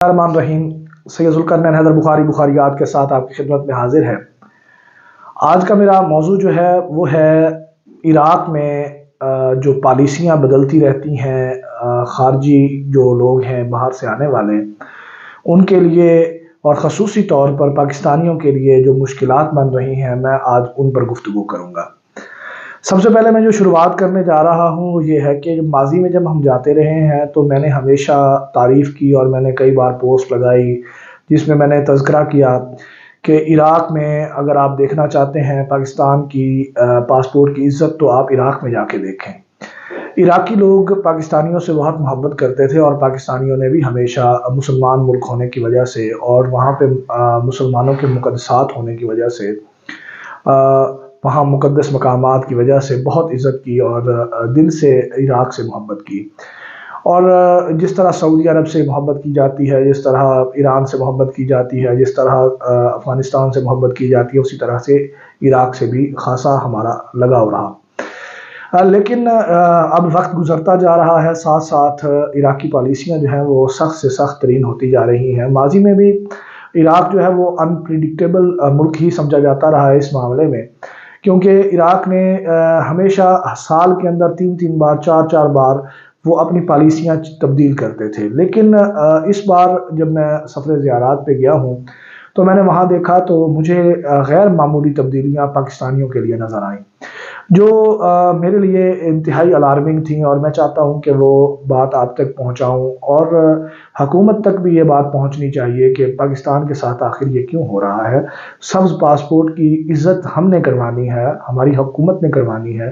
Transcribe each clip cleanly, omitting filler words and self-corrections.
الرحمن الرحیم سید ذوالقرنین حیدر بخاری بخاریات کے ساتھ آپ کی خدمت میں حاضر ہے۔ آج کا میرا موضوع جو ہے وہ ہے عراق میں جو پالیسیاں بدلتی رہتی ہیں، خارجی جو لوگ ہیں باہر سے آنے والے ان کے لیے اور خصوصی طور پر پاکستانیوں کے لیے جو مشکلات بن رہی ہیں، میں آج ان پر گفتگو کروں گا۔ سب سے پہلے میں جو شروعات کرنے جا رہا ہوں وہ یہ ہے کہ ماضی میں جب ہم جاتے رہے ہیں تو میں نے ہمیشہ تعریف کی اور میں نے کئی بار پوسٹ لگائی جس میں نے تذکرہ کیا کہ عراق میں اگر آپ دیکھنا چاہتے ہیں پاکستان کی پاسپورٹ کی عزت تو آپ عراق میں جا کے دیکھیں۔ عراقی لوگ پاکستانیوں سے بہت محبت کرتے تھے اور پاکستانیوں نے بھی ہمیشہ مسلمان ملک ہونے کی وجہ سے اور وہاں پہ مسلمانوں کے مقدسات ہونے کی وجہ سے، وہاں مقدس مقامات کی وجہ سے بہت عزت کی اور دل سے عراق سے محبت کی۔ اور جس طرح سعودی عرب سے محبت کی جاتی ہے، جس طرح ایران سے محبت کی جاتی ہے، جس طرح افغانستان سے محبت کی جاتی ہے، اسی طرح سے عراق سے بھی خاصا ہمارا لگاؤ رہا۔ لیکن اب وقت گزرتا جا رہا ہے، ساتھ ساتھ عراقی پالیسیاں جو ہیں وہ سخت سے سخت ترین ہوتی جا رہی ہیں۔ ماضی میں بھی عراق جو ہے وہ انپریڈکٹیبل ملک ہی سمجھا جاتا رہا ہے اس معاملے میں، کیونکہ عراق نے ہمیشہ سال کے اندر 3 بار 4 بار وہ اپنی پالیسیاں تبدیل کرتے تھے۔ لیکن اس بار جب میں سفر زیارات پہ گیا ہوں تو میں نے وہاں دیکھا تو مجھے غیر معمولی تبدیلیاں پاکستانیوں کے لیے نظر آئیں جو میرے لیے انتہائی الارمنگ تھیں، اور میں چاہتا ہوں کہ وہ بات آپ تک پہنچاؤں اور حکومت تک بھی یہ بات پہنچنی چاہیے کہ پاکستان کے ساتھ آخر یہ کیوں ہو رہا ہے۔ سبز پاسپورٹ کی عزت ہم نے کروانی ہے، ہماری حکومت نے کروانی ہے۔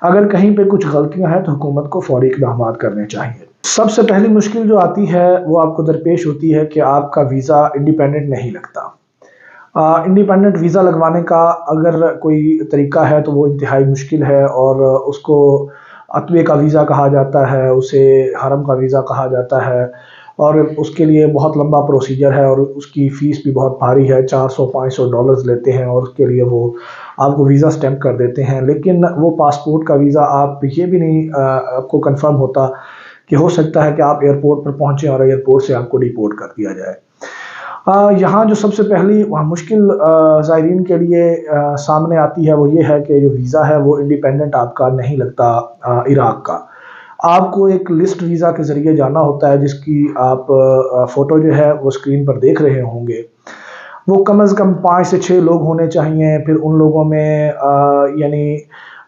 اگر کہیں پہ کچھ غلطیاں ہیں تو حکومت کو فوری اقدامات کرنے چاہیے۔ سب سے پہلی مشکل جو آتی ہے وہ آپ کو درپیش ہوتی ہے کہ آپ کا ویزا انڈیپینڈنٹ نہیں لگتا۔ انڈیپینڈنٹ ویزا لگوانے کا اگر کوئی طریقہ ہے تو وہ انتہائی مشکل ہے، اور اس کو عطوے کا ویزا کہا جاتا ہے، اسے حرم کا ویزا کہا جاتا ہے، اور اس کے لیے بہت لمبا پروسیجر ہے اور اس کی فیس بھی بہت بھاری ہے، $400-500 لیتے ہیں اور اس کے لیے وہ آپ کو ویزا سٹیمپ کر دیتے ہیں۔ لیکن وہ پاسپورٹ کا ویزا آپ یہ بھی نہیں آپ کو کنفرم ہوتا کہ ہو سکتا ہے کہ آپ ایئرپورٹ پر پہنچیں اور ایئرپورٹ سے آپ کو ڈیپورٹ کر دیا جائے۔ یہاں جو سب سے پہلی مشکل زائرین کے لیے سامنے آتی ہے وہ یہ ہے کہ جو ویزا ہے وہ انڈیپینڈنٹ آپ کا نہیں لگتا عراق کا۔ آپ کو ایک لسٹ ویزا کے ذریعے جانا ہوتا ہے جس کی آپ فوٹو جو ہے وہ اسکرین پر دیکھ رہے ہوں گے۔ وہ کم از کم 5 سے 6 لوگ ہونے چاہیے، پھر ان لوگوں میں یعنی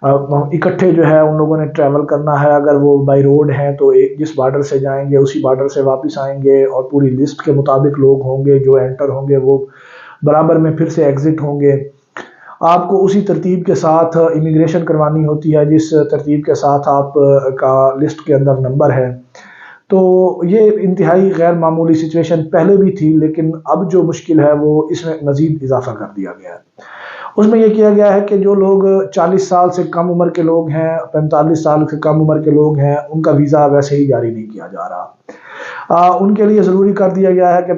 اکٹھے جو ہے ان لوگوں نے ٹریول کرنا ہے۔ اگر وہ بائی روڈ ہیں تو جس بارڈر سے جائیں گے اسی بارڈر سے واپس آئیں گے، اور پوری لسٹ کے مطابق لوگ ہوں گے جو انٹر ہوں گے، وہ برابر میں پھر سے ایگزٹ ہوں گے۔ آپ کو اسی ترتیب کے ساتھ امیگریشن کروانی ہوتی ہے جس ترتیب کے ساتھ آپ کا لسٹ کے اندر نمبر ہے۔ تو یہ انتہائی غیر معمولی سچویشن پہلے بھی تھی، لیکن اب جو مشکل ہے وہ اس میں مزید اضافہ کر دیا گیا ہے۔ اس میں یہ کیا گیا ہے کہ جو لوگ 40 سال سے کم عمر کے لوگ ہیں، 45 سال سے کم عمر کے لوگ ہیں، ان کا ویزا ویسے ہی جاری نہیں کیا جا رہا۔ ان کے لیے ضروری کر دیا گیا ہے کہ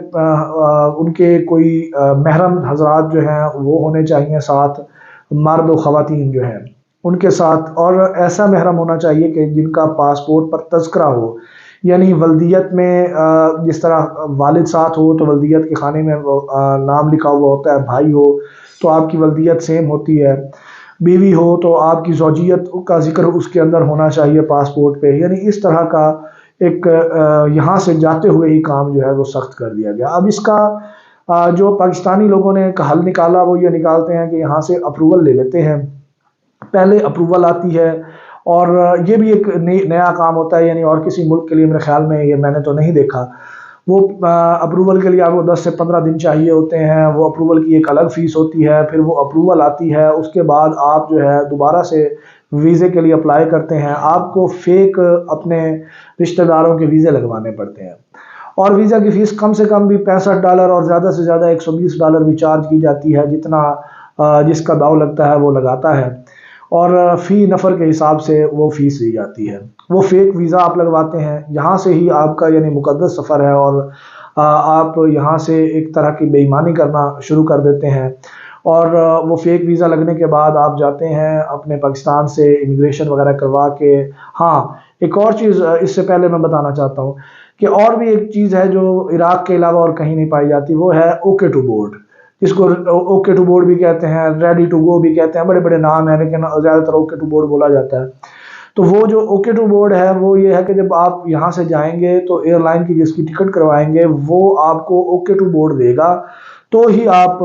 ان کے کوئی محرم حضرات جو ہیں وہ ہونے چاہیے ساتھ، مرد و خواتین جو ہیں ان کے ساتھ، اور ایسا محرم ہونا چاہیے کہ جن کا پاسپورٹ پر تذکرہ ہو، یعنی ولدیت میں جس طرح والد ساتھ ہو تو ولدیت کے خانے میں نام لکھا ہوا ہوتا ہے، بھائی ہو تو آپ کی ولدیت سیم ہوتی ہے، بیوی ہو تو آپ کی زوجیت کا ذکر اس کے اندر ہونا چاہیے پاسپورٹ پہ۔ یعنی اس طرح کا ایک یہاں سے جاتے ہوئے ہی کام جو ہے وہ سخت کر دیا گیا۔ اب اس کا جو پاکستانی لوگوں نے ایک حل نکالا وہ یہ نکالتے ہیں کہ یہاں سے اپروول لے لیتے ہیں، پہلے اپروول آتی ہے، اور یہ بھی ایک نیا کام ہوتا ہے، یعنی اور کسی ملک کے لیے میرے خیال میں یہ میں نے تو نہیں دیکھا۔ وہ اپروول کے لیے آپ کو 10 سے 15 دن چاہیے ہوتے ہیں، وہ اپروول کی ایک الگ فیس ہوتی ہے، پھر وہ اپروول آتی ہے، اس کے بعد آپ جو ہے دوبارہ سے ویزے کے لیے اپلائی کرتے ہیں۔ آپ کو فیک اپنے رشتہ داروں کے ویزے لگوانے پڑتے ہیں، اور ویزا کی فیس کم سے کم بھی $65 اور زیادہ سے زیادہ $120 بھی چارج کی جاتی ہے، جتنا جس کا داؤ لگتا ہے وہ لگاتا ہے، اور فی نفر کے حساب سے وہ فیس لی جاتی ہے۔ وہ فیک ویزا آپ لگواتے ہیں، یہاں سے ہی آپ کا یعنی مقدس سفر ہے، اور آپ یہاں سے ایک طرح کی بے ایمانی کرنا شروع کر دیتے ہیں، اور وہ فیک ویزا لگنے کے بعد آپ جاتے ہیں اپنے پاکستان سے امیگریشن وغیرہ کروا کے۔ ہاں، ایک اور چیز اس سے پہلے میں بتانا چاہتا ہوں کہ اور بھی ایک چیز ہے جو عراق کے علاوہ اور کہیں نہیں پائی جاتی، وہ ہے اوکے ٹو بورڈ، جس کو اوکے ٹو بورڈ بھی کہتے ہیں، ریڈی ٹو گو بھی کہتے ہیں، بڑے بڑے نام ہیں لیکن زیادہ تر اوکے ٹو بورڈ بولا جاتا ہے۔ تو وہ جو اوکے ٹو بورڈ ہے وہ یہ ہے کہ جب آپ یہاں سے جائیں گے تو ایئر لائن کی جس کی ٹکٹ کروائیں گے وہ آپ کو اوکے ٹو بورڈ دے گا، تو ہی آپ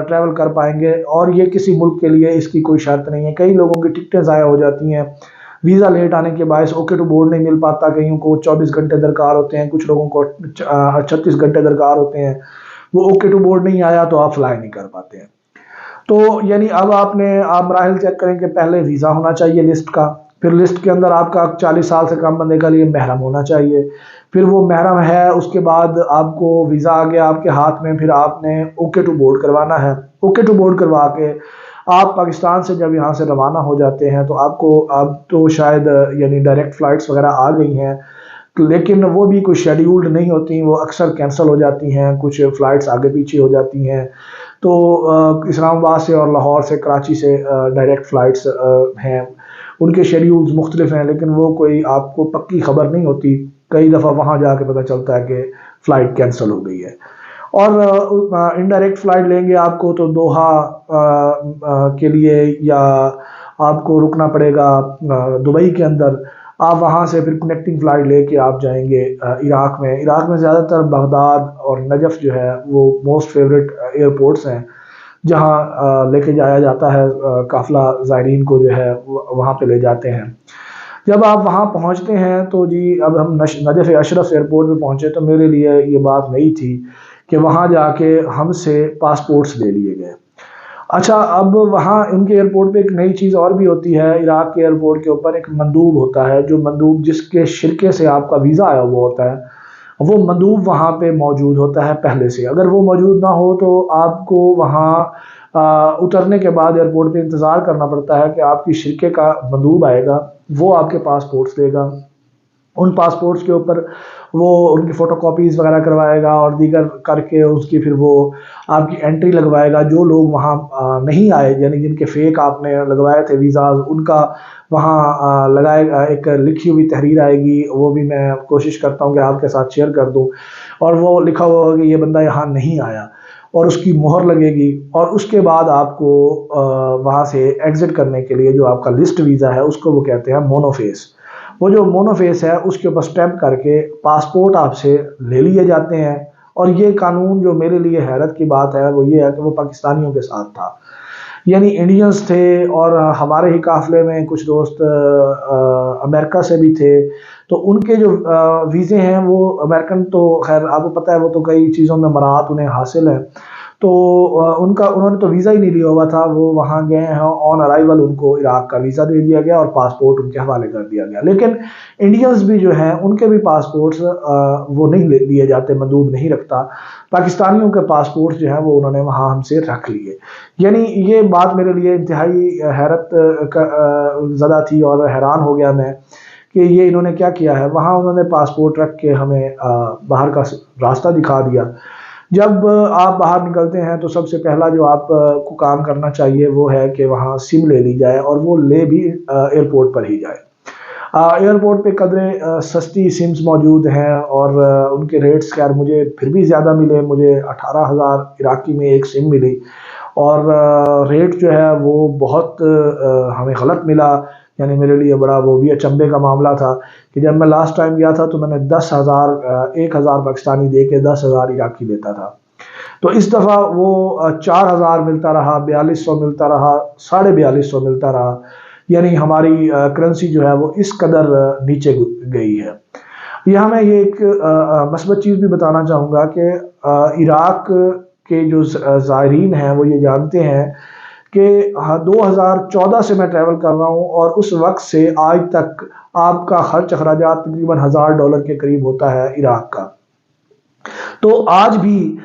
ٹریول کر پائیں گے، اور یہ کسی ملک کے لیے اس کی کوئی شرط نہیں ہے۔ کئی لوگوں کی ٹکٹیں ضائع ہو جاتی ہیں ویزا لیٹ آنے کے باعث، اوکے ٹو بورڈ نہیں مل پاتا، کئیوں کو 24 گھنٹے درکار ہوتے ہیں، کچھ لوگوں کو 36 گھنٹے درکار ہوتے ہیں، وہ اوکے ٹو بورڈ نہیں آیا تو آپ فلائی نہیں کر پاتے ہیں۔ تو یعنی اب آپ مراحل چیک کریں کہ پہلے ویزا ہونا چاہیے لسٹ کا، پھر لسٹ کے اندر آپ کا 40 سال سے کم بندے کا لیے محرم ہونا چاہیے، پھر وہ محرم ہے، اس کے بعد آپ کو ویزا آ گیا آپ کے ہاتھ میں، پھر آپ نے اوکے ٹو بورڈ کروانا ہے۔ اوکے ٹو بورڈ کروا کے آپ پاکستان سے جب یہاں سے روانہ ہو جاتے ہیں تو آپ کو اب تو شاید یعنی ڈائریکٹ فلائٹس وغیرہ آ گئی ہیں، لیکن وہ بھی کچھ شیڈیولڈ نہیں ہوتی، وہ اکثر کینسل ہو جاتی ہیں، کچھ فلائٹس آگے پیچھے ہو جاتی ہیں۔ تو اسلام آباد سے اور لاہور سے کراچی سے ڈائریکٹ فلائٹس ہیں، ان کے شیڈیولز مختلف ہیں، لیکن وہ کوئی آپ کو پکی خبر نہیں ہوتی، کئی دفعہ وہاں جا کے پتہ چلتا ہے کہ فلائٹ کینسل ہو گئی ہے۔ اور انڈائریکٹ فلائٹ لیں گے آپ کو تو دوحہ کے لیے یا آپ کو رکنا پڑے گا دبئی کے اندر، آپ وہاں سے پھر کنیکٹنگ فلائٹ لے کے آپ جائیں گے عراق میں۔ عراق میں زیادہ تر بغداد اور نجف جو ہے وہ موسٹ فیوریٹ ایئرپورٹس ہیں جہاں لے کے جایا جاتا ہے قافلہ زائرین کو، جو ہے وہاں پہ لے جاتے ہیں۔ جب آپ وہاں پہنچتے ہیں تو جی اب ہم نجف اشرف ایئرپورٹ پہ پہنچے تو میرے لیے یہ بات نئی تھی کہ وہاں جا کے ہم سے پاسپورٹس لے لیے گئے۔ اچھا، اب وہاں ان کے ایئرپورٹ پہ ایک نئی چیز اور بھی ہوتی ہے، عراق کے ایئرپورٹ کے اوپر ایک مندوب ہوتا ہے، جو مندوب جس کے شرکے سے آپ کا ویزا آیا ہوا ہوتا ہے، وہ مندوب وہاں پہ موجود ہوتا ہے پہلے سے۔ اگر وہ موجود نہ ہو تو آپ کو وہاں اترنے کے بعد ایئرپورٹ پہ انتظار کرنا پڑتا ہے کہ آپ کی شرکے کا مندوب آئے گا، وہ آپ کے پاسپورٹس دے گا، ان پاسپورٹس کے اوپر وہ ان کی فوٹو کاپیز وغیرہ کروائے گا اور دیگر کر کے اس کی پھر وہ آپ کی انٹری لگوائے گا۔ جو لوگ وہاں نہیں آئے، یعنی جن کے فیک آپ نے لگوائے تھے ویزاز، ان کا وہاں لگائے گا، ایک لکھی ہوئی تحریر آئے گی، وہ بھی میں کوشش کرتا ہوں کہ آپ کے ساتھ شیئر کر دوں، اور وہ لکھا ہوا ہوگا کہ یہ بندہ یہاں نہیں آیا، اور اس کی مہر لگے گی، اور اس کے بعد آپ کو وہاں سے ایگزٹ کرنے کے لیے جو آپ کا لسٹ ویزا ہے اس کو وہ کہتے ہیں مونو فیس۔ وہ جو مونو فیس ہے اس کے اوپر سٹیمپ کر کے پاسپورٹ آپ سے لے لیے جاتے ہیں۔ اور یہ قانون جو میرے لیے حیرت کی بات ہے وہ یہ ہے کہ وہ پاکستانیوں کے ساتھ تھا، یعنی انڈینز تھے، اور ہمارے ہی قافلے میں کچھ دوست امریکہ سے بھی تھے، تو ان کے جو ویزے ہیں وہ امریکن، تو خیر آپ کو پتہ ہے وہ تو کئی چیزوں میں مراعات انہیں حاصل ہے، تو انہوں نے تو ویزا ہی نہیں لیا ہوا تھا، وہ وہاں گئے ہیں آن ارائیول، ان کو عراق کا ویزا دے دیا گیا اور پاسپورٹ ان کے حوالے کر دیا گیا۔ لیکن انڈینز بھی جو ہیں ان کے بھی پاسپورٹس وہ نہیں لیے جاتے، مندوب نہیں رکھتا، پاکستانیوں کے پاسپورٹس جو ہیں وہ انہوں نے وہاں ہم سے رکھ لیے۔ یعنی یہ بات میرے لیے انتہائی حیرت زدہ تھی، اور حیران ہو گیا میں کہ یہ انہوں نے کیا کیا ہے۔ وہاں انہوں نے پاسپورٹ رکھ کے ہمیں باہر کا راستہ دکھا دیا۔ جب آپ باہر نکلتے ہیں تو سب سے پہلا جو آپ کو کام کرنا چاہیے وہ ہے کہ وہاں سم لے لی جائے، اور وہ لے بھی ایئرپورٹ پر ہی جائے۔ ایئرپورٹ پہ قدرے سستی سمز موجود ہیں، اور ان کے ریٹس خیر مجھے پھر بھی زیادہ ملے، مجھے 18,000 عراقی میں ایک سم ملی، اور ریٹ جو ہے وہ بہت ہمیں غلط ملا، یعنی میرے لیے بڑا وہ بھی اچنبے کا معاملہ تھا کہ جب میں لاسٹ ٹائم گیا تھا تو میں نے 1,000 پاکستانی دے کے 10,000 عراقی لیتا تھا، تو اس دفعہ وہ 4,000 ملتا رہا، 4,200 ملتا رہا، 4,250 ملتا رہا، یعنی ہماری کرنسی جو ہے وہ اس قدر نیچے گئی ہے۔ یہاں میں یہ ایک مثبت چیز بھی بتانا چاہوں گا کہ عراق کے جو زائرین ہیں وہ یہ جانتے ہیں کہ 2014 سے میں ٹریول کر رہا ہوں، اور اس وقت سے آج تک آپ کا خرچ اخراجات تقریباً $1,000 کے قریب ہوتا ہے عراق کا۔ تو آج بھی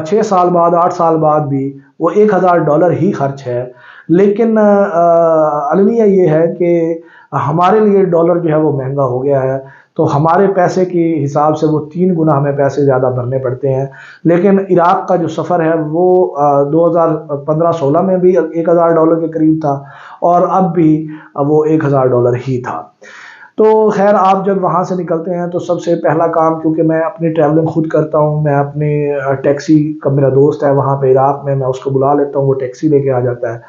6 سال بعد، 8 سال بعد بھی وہ $1,000 ہی خرچ ہے، لیکن المیہ یہ ہے کہ ہمارے لیے ڈالر جو ہے وہ مہنگا ہو گیا ہے، تو ہمارے پیسے کی حساب سے وہ 3 گنا ہمیں پیسے زیادہ بھرنے پڑتے ہیں۔ لیکن عراق کا جو سفر ہے وہ 2015-16 میں بھی $1,000 کے قریب تھا، اور اب بھی وہ $1,000 ہی تھا۔ تو خیر آپ جب وہاں سے نکلتے ہیں تو سب سے پہلا کام، کیونکہ میں اپنی ٹریولنگ خود کرتا ہوں، میں اپنی ٹیکسی کا میرا دوست ہے وہاں پہ عراق میں اس کو بلا لیتا ہوں، وہ ٹیکسی لے کے آ جاتا ہے۔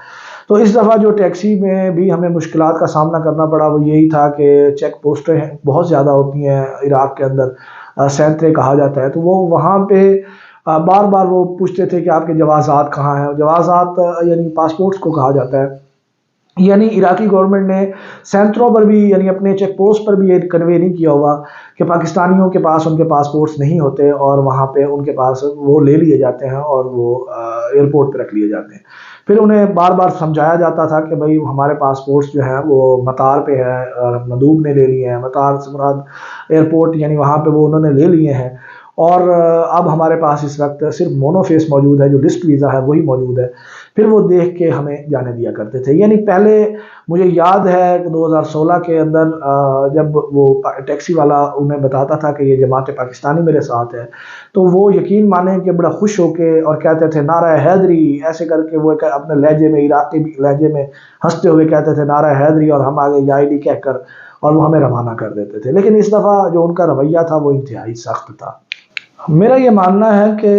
تو اس دفعہ جو ٹیکسی میں بھی ہمیں مشکلات کا سامنا کرنا پڑا وہ یہی تھا کہ چیک پوسٹیں بہت زیادہ ہوتی ہیں عراق کے اندر، سینترے کہا جاتا ہے، تو وہ وہاں پہ بار بار وہ پوچھتے تھے کہ آپ کے جوازات کہاں ہیں۔ جوازات یعنی پاسپورٹس کو کہا جاتا ہے، یعنی عراقی گورنمنٹ نے سینٹروں پر بھی یعنی اپنے چیک پوسٹ پر بھی یہ کنوے نہیں کیا ہوا کہ پاکستانیوں کے پاس ان کے پاسپورٹس نہیں ہوتے اور وہاں پہ ان کے پاس وہ لے لیے جاتے ہیں اور وہ ایئرپورٹ پہ رکھ لیے جاتے ہیں۔ پھر انہیں بار بار سمجھایا جاتا تھا کہ بھائی ہمارے پاسپورٹس جو ہیں وہ مطار پہ ہے اور مندوب نے لے لیے ہیں، مطار سے مراد ایئرپورٹ، یعنی وہاں پہ وہ انہوں نے لے لیے ہیں، اور اب ہمارے پاس اس وقت صرف مونو فیس موجود ہے، جو لسٹ ویزا ہے وہی موجود ہے۔ پھر وہ دیکھ کے ہمیں جانے دیا کرتے تھے۔ یعنی پہلے مجھے یاد ہے کہ 2016 کے اندر جب وہ ٹیکسی والا انہیں بتاتا تھا کہ یہ جماعت پاکستانی میرے ساتھ ہے، تو وہ یقین مانیں کہ بڑا خوش ہو کے اور کہتے تھے نعرہ حیدری، ایسے کر کے وہ اپنے لہجے میں، عراقی لہجے میں ہنستے ہوئے کہتے تھے نعرہ حیدری، اور ہم آگے یا ID کہہ کر اور وہ ہمیں روانہ کر دیتے تھے۔ لیکن اس دفعہ جو ان کا رویہ تھا وہ انتہائی سخت تھا۔ میرا یہ ماننا ہے کہ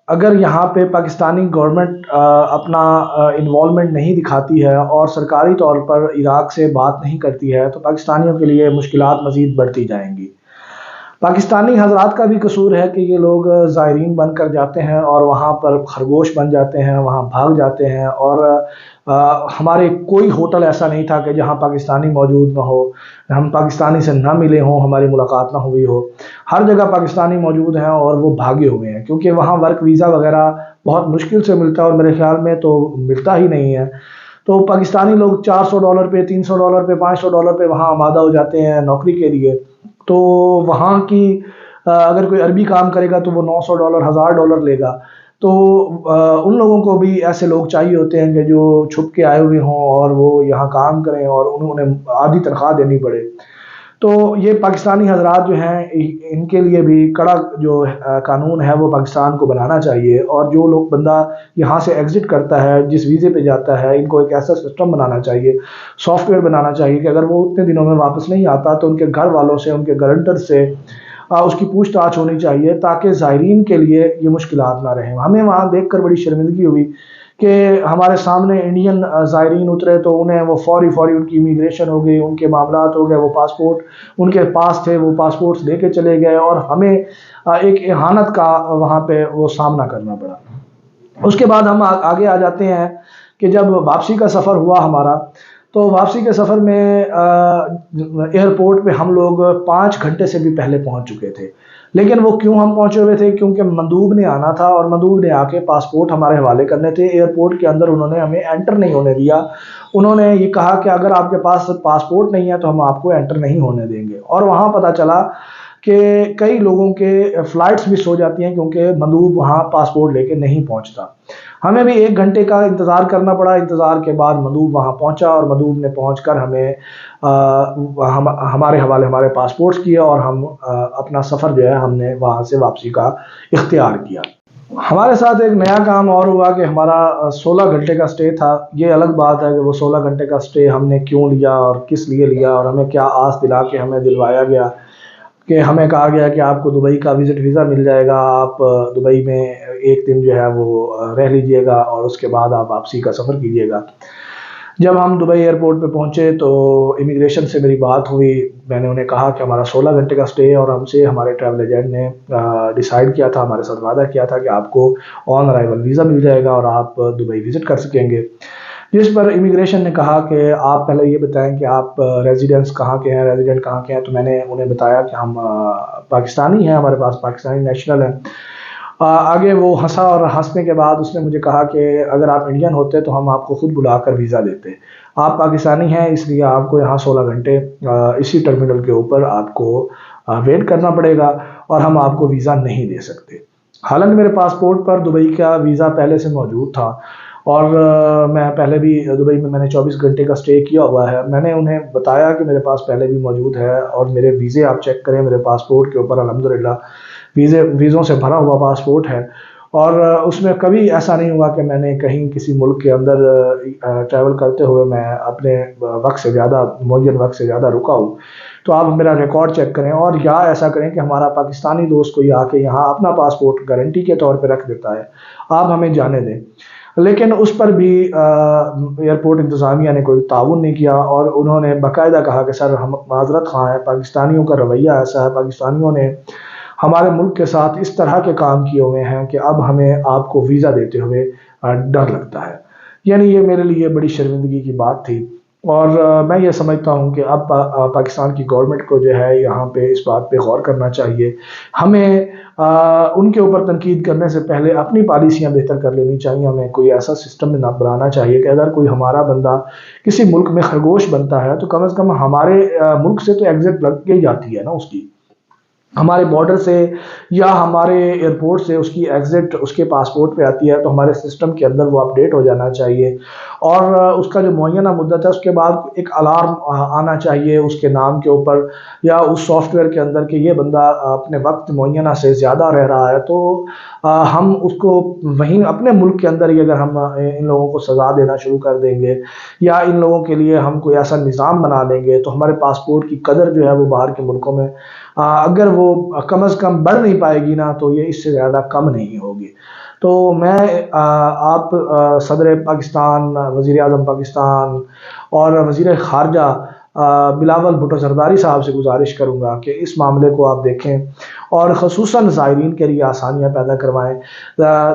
اگر یہاں پہ پاکستانی گورنمنٹ اپنا انوالومنٹ نہیں دکھاتی ہے اور سرکاری طور پر عراق سے بات نہیں کرتی ہے تو پاکستانیوں کے لیے مشکلات مزید بڑھتی جائیں گی۔ پاکستانی حضرات کا بھی قصور ہے کہ یہ لوگ زائرین بن کر جاتے ہیں اور وہاں پر خرگوش بن جاتے ہیں، وہاں بھاگ جاتے ہیں، اور ہمارے کوئی ہوٹل ایسا نہیں تھا کہ جہاں پاکستانی موجود نہ ہو، ہم پاکستانی سے نہ ملے ہوں، ہماری ملاقات نہ ہوئی ہو۔ ہر جگہ پاکستانی موجود ہیں اور وہ بھاگے ہوئے ہیں، کیونکہ وہاں ورک ویزا وغیرہ بہت مشکل سے ملتا ہے اور میرے خیال میں تو ملتا ہی نہیں ہے۔ تو پاکستانی لوگ $400 پہ، $300 پہ، $500 پہ وہاں آمادہ ہو جاتے ہیں نوکری کے لیے۔ تو وہاں کی اگر کوئی عربی کام کرے گا تو وہ $900 $1000 لے گا۔ تو ان لوگوں کو بھی ایسے لوگ چاہیے ہوتے ہیں کہ جو چھپ کے آئے ہوئے ہوں اور وہ یہاں کام کریں اور انہیں آدھی تنخواہ دینی پڑے۔ تو یہ پاکستانی حضرات جو ہیں ان کے لیے بھی کڑا جو قانون ہے وہ پاکستان کو بنانا چاہیے، اور جو لوگ بندہ یہاں سے ایگزٹ کرتا ہے جس ویزے پہ جاتا ہے، ان کو ایک ایسا سسٹم بنانا چاہیے، سافٹ ویئر بنانا چاہیے کہ اگر وہ اتنے دنوں میں واپس نہیں آتا تو ان کے گھر والوں سے، ان کے گارنٹر سے اس کی پوچھ تاچھ ہونی چاہیے، تاکہ زائرین کے لیے یہ مشکلات نہ رہیں۔ ہمیں وہاں دیکھ کر بڑی شرمندگی ہوئی کہ ہمارے سامنے انڈین زائرین اترے تو انہیں وہ فوری ان کی امیگریشن ہو گئی، ان کے معاملات ہو گئے، وہ پاسپورٹ ان کے پاس تھے، وہ پاسپورٹس لے کے چلے گئے، اور ہمیں ایک اہانت کا وہاں پہ وہ سامنا کرنا پڑا۔ اس کے بعد ہم آگے آ جاتے ہیں کہ جب واپسی کا سفر ہوا ہمارا، تو واپسی کے سفر میں ایئرپورٹ پہ ہم لوگ 5 گھنٹے سے بھی پہلے پہنچ چکے تھے۔ لیکن وہ کیوں ہم پہنچے ہوئے تھے؟ کیونکہ مندوب نے آنا تھا اور مندوب نے آ کے پاسپورٹ ہمارے حوالے کرنے تھے۔ ایئرپورٹ کے اندر انہوں نے ہمیں انٹر نہیں ہونے دیا۔ انہوں نے یہ کہا کہ اگر آپ کے پاس پاسپورٹ نہیں ہے تو ہم آپ کو انٹر نہیں ہونے دیں گے، اور وہاں پتہ چلا کہ کئی لوگوں کے فلائٹس مس ہو جاتی ہیں کیونکہ مندوب وہاں پاسپورٹ لے کے نہیں پہنچتا۔ ہمیں بھی 1 گھنٹے کا انتظار کرنا پڑا۔ انتظار کے بعد مندوب وہاں پہنچا اور مندوب نے پہنچ کر ہمیں ہمارے حوالے ہمارے پاسپورٹس کیا، اور ہم اپنا سفر جو ہے ہم نے وہاں سے واپسی کا اختیار کیا۔ ہمارے ساتھ ایک نیا کام اور ہوا کہ ہمارا 16 گھنٹے کا سٹے تھا۔ یہ الگ بات ہے کہ وہ 16 گھنٹے کا سٹے ہم نے کیوں لیا اور کس لیے لیا، اور ہمیں کیا آس دلا کے ہمیں دلوایا گیا کہ ہمیں کہا گیا کہ آپ کو دبئی کا وزٹ ویزا مل جائے گا، آپ دبئی میں 1 دن جو ہے وہ رہ لیجئے گا اور اس کے بعد آپ واپسی کا سفر کیجئے گا۔ جب ہم دبئی ایئرپورٹ پہ پہنچے تو امیگریشن سے میری بات ہوئی، میں نے انہیں کہا کہ ہمارا 16 گھنٹے کا سٹے ہے، اور ہم سے ہمارے ٹریول ایجنٹ نے ڈیسائیڈ کیا تھا، ہمارے ساتھ وعدہ کیا تھا کہ آپ کو آن ارائیول ویزا مل جائے گا اور آپ دبئی وزٹ کر سکیں گے۔ جس پر امیگریشن نے کہا کہ آپ پہلے یہ بتائیں کہ آپ ریزیڈنس کہاں کے ہیں، ریزیڈنٹ کہاں کے ہیں۔ تو میں نے انہیں بتایا کہ ہم پاکستانی ہیں، ہمارے پاس پاکستانی نیشنل ہیں۔ آگے وہ ہنسا، اور ہنسنے کے بعد اس نے مجھے کہا کہ اگر آپ انڈین ہوتے تو ہم آپ کو خود بلا کر ویزا دیتے، آپ پاکستانی ہیں اس لیے آپ کو یہاں 16 گھنٹے اسی ٹرمینل کے اوپر آپ کو ویٹ کرنا پڑے گا اور ہم آپ کو ویزا نہیں دے سکتے۔ حالانکہ میرے پاسپورٹ پر دبئی کا ویزا پہلے سے موجود تھا، اور میں پہلے بھی دبئی میں نے 24 گھنٹے کا سٹے کیا ہوا ہے۔ میں نے انہیں بتایا کہ میرے پاس پہلے بھی موجود ہے، اور میرے ویزے آپ چیک کریں، میرے پاسپورٹ کے اوپر الحمدللہ ویزوں سے بھرا ہوا پاسپورٹ ہے، اور اس میں کبھی ایسا نہیں ہوا کہ میں نے کہیں کسی ملک کے اندر ٹریول کرتے ہوئے میں اپنے وقت سے زیادہ معین وقت سے زیادہ رکا ہوں۔ تو آپ میرا ریکارڈ چیک کریں، اور یا ایسا کریں کہ ہمارا پاکستانی دوست کوئی آ کے یہاں اپنا پاسپورٹ گارنٹی کے طور پہ رکھ دیتا ہے، آپ ہمیں جانے دیں۔ لیکن اس پر بھی ایئرپورٹ انتظامیہ نے کوئی تعاون نہیں کیا، اور انہوں نے باقاعدہ کہا کہ سر ہم معذرت خواہ ہیں، پاکستانیوں کا رویہ ایسا ہے، پاکستانیوں نے ہمارے ملک کے ساتھ اس طرح کے کام کیے ہوئے ہیں کہ اب ہمیں آپ کو ویزا دیتے ہوئے ڈر لگتا ہے۔ یعنی یہ میرے لیے بڑی شرمندگی کی بات تھی، اور میں یہ سمجھتا ہوں کہ اب پاکستان کی گورنمنٹ کو جو ہے یہاں پہ اس بات پہ غور کرنا چاہیے۔ ہمیں ان کے اوپر تنقید کرنے سے پہلے اپنی پالیسیاں بہتر کر لینی چاہیے۔ ہمیں کوئی ایسا سسٹم نہ بنانا چاہیے کہ اگر کوئی ہمارا بندہ کسی ملک میں خرگوش بنتا ہے تو کم از کم ہمارے ملک سے تو ایگزٹ لگ کے ہی جاتی ہے نا، اس کی ہمارے بارڈر سے یا ہمارے ایئرپورٹ سے اس کی ایگزٹ اس کے پاسپورٹ پہ آتی ہے، تو ہمارے سسٹم کے اندر وہ اپڈیٹ ہو جانا چاہیے، اور اس کا جو معینہ مدت ہے اس کے بعد ایک الارم آنا چاہیے اس کے نام کے اوپر یا اس سافٹ ویئر کے اندر کہ یہ بندہ اپنے وقت معینہ سے زیادہ رہ رہا ہے، تو ہم اس کو وہیں اپنے ملک کے اندر ہی اگر ہم ان لوگوں کو سزا دینا شروع کر دیں گے یا ان لوگوں کے لیے ہم کوئی ایسا نظام بنا لیں گے، تو ہمارے پاسپورٹ کی قدر جو ہے وہ باہر کے ملکوں میں اگر وہ کم از کم بڑھ نہیں پائے گی نا، تو یہ اس سے زیادہ کم نہیں ہوگی۔ تو میں آپ صدر پاکستان، وزیر اعظم پاکستان اور وزیر خارجہ بلاول بھٹو زرداری صاحب سے گزارش کروں گا کہ اس معاملے کو آپ دیکھیں اور خصوصاً زائرین کے لیے آسانیاں پیدا کروائیں۔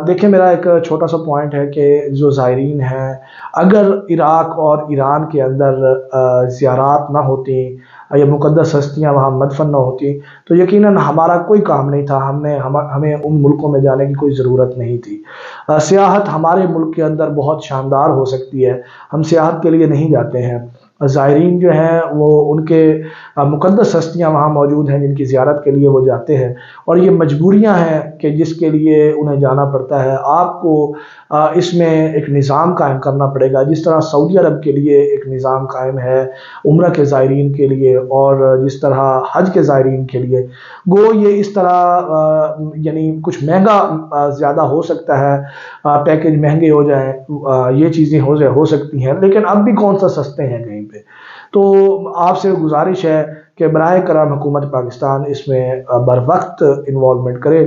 دیکھیں میرا ایک چھوٹا سا پوائنٹ ہے کہ جو زائرین ہیں، اگر عراق اور ایران کے اندر زیارات نہ ہوتی یا مقدس ہستیاں وہاں مدفن نہ ہوتی تو یقیناً ہمارا کوئی کام نہیں تھا، ہمیں ان ملکوں میں جانے کی کوئی ضرورت نہیں تھی۔ سیاحت ہمارے ملک کے اندر بہت شاندار ہو سکتی ہے، ہم سیاحت کے لیے نہیں جاتے ہیں۔ زائرین جو ہیں وہ ان کے مقدس ہستیاں وہاں موجود ہیں جن کی زیارت کے لیے وہ جاتے ہیں، اور یہ مجبوریاں ہیں کہ جس کے لیے انہیں جانا پڑتا ہے۔ آپ کو اس میں ایک نظام قائم کرنا پڑے گا، جس طرح سعودی عرب کے لیے ایک نظام قائم ہے عمرہ کے زائرین کے لیے، اور جس طرح حج کے زائرین کے لیے۔ گو یہ اس طرح یعنی کچھ مہنگا زیادہ ہو سکتا ہے، پیکج مہنگے ہو جائیں، یہ چیزیں ہو سکتی ہیں، لیکن اب بھی کون سا سستے ہیں کہیں پہ۔ تو آپ سے گزارش ہے کہ براہ کرم حکومت پاکستان اس میں بر وقت انوالومنٹ کرے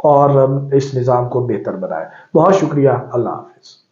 اور اس نظام کو بہتر بنائے۔ بہت شکریہ، اللہ حافظ۔